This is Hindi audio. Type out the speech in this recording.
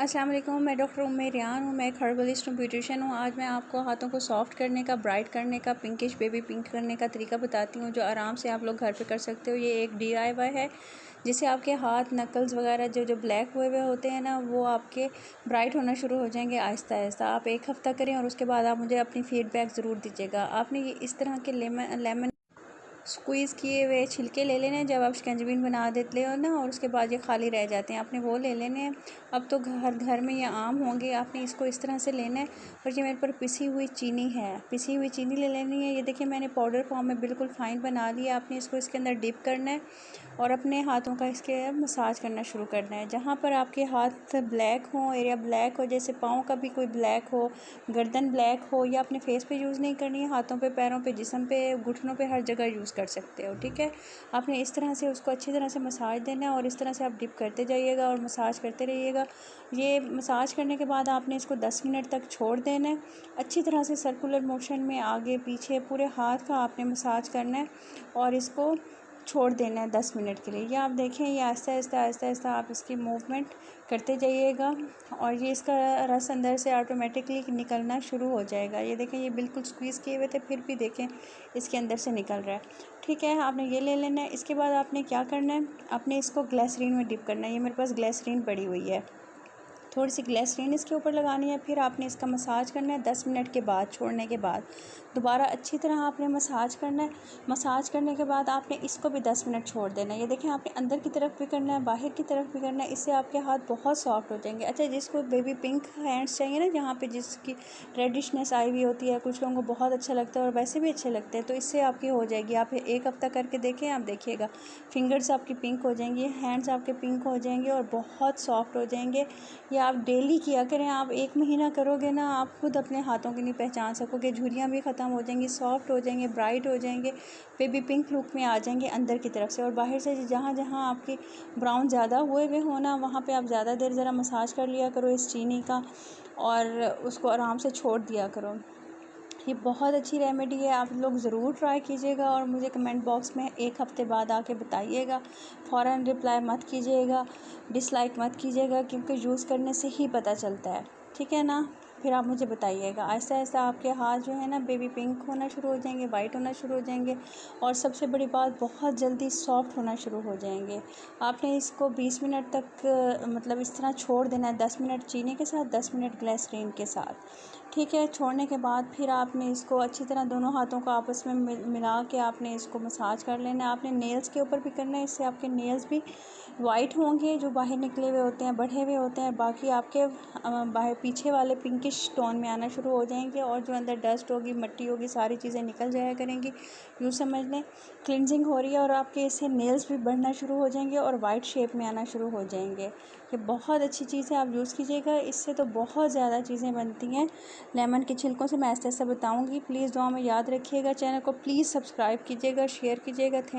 अस्सलाम वालेकुम। मैं डॉक्टर उम्मे रियान हूँ। मैं एक हर्बलिस्ट हूँ, ब्यूटिशियन हूँ। आज मैं आपको हाथों को सॉफ्ट करने का, ब्राइट करने का, पिंकिश बेबी पिंक करने का तरीका बताती हूँ, जो आराम से आप लोग घर पे कर सकते हो। ये एक DIY है जिससे आपके हाथ, नकल्स वगैरह जो ब्लैक हुए हुए होते हैं ना, वो आपके ब्राइट होना शुरू हो जाएंगे आहिस्ता आहिस्ता। आप एक हफ़्ता करें और उसके बाद आप मुझे अपनी फ़ीडबैक ज़रूर दीजिएगा। आपने ये इस तरह के लेमन स्क्वीज़ किए हुए छिलके ले लेने हैं, जब आप शिकंजबीन बना देते हो ना, और उसके बाद ये खाली रह जाते हैं, आपने वो ले लेने हैं। अब तो हर घर में ये आम होंगे। आपने इसको इस तरह से लेना है। और ये मेरे पर पिसी हुई चीनी है, पिसी हुई चीनी ले लेनी है। ये देखिए मैंने पाउडर फॉर्म में बिल्कुल फ़ाइन बना लिया। आपने इसको इसके अंदर डिप करना है और अपने हाथों का इसके मसाज करना शुरू करना है। जहाँ पर आपके हाथ ब्लैक हो, एरिया ब्लैक हो, जैसे पाँव का भी कोई ब्लैक हो, गर्दन ब्लैक हो, या अपने फेस पे यूज़ नहीं करनी है, हाथों पे, पैरों पे, जिस्म पे, घुटनों पे, हर जगह यूज़ कर सकते हो। ठीक है, आपने इस तरह से उसको अच्छी तरह से मसाज देना है और इस तरह से आप डिप करते जाइएगा और मसाज करते रहिएगा। ये मसाज करने के बाद आपने इसको 10 मिनट तक छोड़ देना है। अच्छी तरह से सर्कुलर मोशन में आगे पीछे पूरे हाथ का आपने मसाज करना है और इसको छोड़ देना है 10 मिनट के लिए। ये आप देखें, ये आहिस्ता आहिस्ता आहिस्ता आहिस्ता आप इसकी मूवमेंट करते जाइएगा और ये इसका रस अंदर से ऑटोमेटिकली निकलना शुरू हो जाएगा। ये देखें, ये बिल्कुल स्क्वीज़ किए हुए थे, फिर भी देखें इसके अंदर से निकल रहा है। ठीक है, आपने ये ले लेना है। इसके बाद आपने क्या करना है, आपने इसको ग्लिसरीन में डिप करना है। ये मेरे पास ग्लिसरीन पड़ी हुई है, थोड़ी सी ग्लिसरीन इसके ऊपर लगानी है। फिर आपने इसका मसाज करना है 10 मिनट के बाद, छोड़ने के बाद दोबारा अच्छी तरह आपने मसाज करना है। मसाज करने के बाद आपने इसको भी 10 मिनट छोड़ देना है। ये देखें, आपने अंदर की तरफ भी करना है, बाहर की तरफ भी करना है। इससे आपके हाथ बहुत सॉफ्ट हो जाएंगे। अच्छा, जिसको बेबी पिंक हैंड्स चाहिए ना, जहाँ पे जिसकी रेडिशनेस आई हुई होती है, कुछ लोगों को बहुत अच्छा लगता है और वैसे भी अच्छे लगते हैं, तो इससे आपकी हो जाएगी। आप एक हफ़्ता करके देखें, आप देखिएगा फिंगर्स आपकी पिंक हो जाएंगी, हैंड्स आपके पिंक हो जाएंगे और बहुत सॉफ्ट हो जाएंगे। या आप डेली किया करें। आप 1 महीना करोगे ना, आप खुद अपने हाथों की नहीं पहचान सकोगे। झुर्रियाँ भी ख़त्म हो जाएंगी, सॉफ्ट हो जाएंगे, ब्राइट हो जाएंगे, बेबी पिंक लुक में आ जाएंगे अंदर की तरफ से। और बाहर से जहाँ जहाँ आपकी ब्राउन ज़्यादा हुए हुए हो ना, वहाँ पे आप ज़्यादा देर ज़रा मसाज कर लिया करो इस चीनी का और उसको आराम से छोड़ दिया करो। ये बहुत अच्छी रेमेडी है, आप लोग ज़रूर ट्राई कीजिएगा और मुझे कमेंट बॉक्स में 1 हफ़्ते बाद आके बताइएगा। फ़ौरन रिप्लाई मत कीजिएगा, डिसलाइक मत कीजिएगा, क्योंकि यूज़ करने से ही पता चलता है। ठीक है ना, फिर आप मुझे बताइएगा। आहिस्ता आहिस्ता आपके हाथ जो है ना बेबी पिंक होना शुरू हो जाएंगे, वाइट होना शुरू हो जाएंगे और सबसे बड़ी बात, बहुत जल्दी सॉफ्ट होना शुरू हो जाएंगे। आपने इसको 20 मिनट तक मतलब इस तरह छोड़ देना है, 10 मिनट चीनी के साथ, 10 मिनट ग्लिसरीन के साथ। ठीक है, छोड़ने के बाद फिर आपने इसको अच्छी तरह दोनों हाथों को आपस में मिला के आपने इसको मसाज कर लेना है। आपने नेल्स के ऊपर भी करना है, इससे आपके नेल्स भी वाइट होंगे, जो बाहर निकले हुए होते हैं, बढ़े हुए होते हैं। बाकी आपके बाहर पीछे वाले पिंकिश टोन में आना शुरू हो जाएंगे और जो अंदर डस्ट होगी, मिट्टी होगी, सारी चीज़ें निकल जाया करेंगी। यूँ समझ लें क्लिनजिंग हो रही है और आपके इससे नेल्स भी बढ़ना शुरू हो जाएंगे और वाइट शेप में आना शुरू हो जाएंगे। ये बहुत अच्छी चीज़ है, आप यूज़ कीजिएगा। इससे तो बहुत ज़्यादा चीज़ें बनती हैं। लेमन के छिलकों से मैं ऐसे ऐसे बताऊँगी। प्लीज़ दुआ में याद रखिएगा। चैनल को प्लीज़ सब्सक्राइब कीजिएगा, शेयर कीजिएगा। थैंक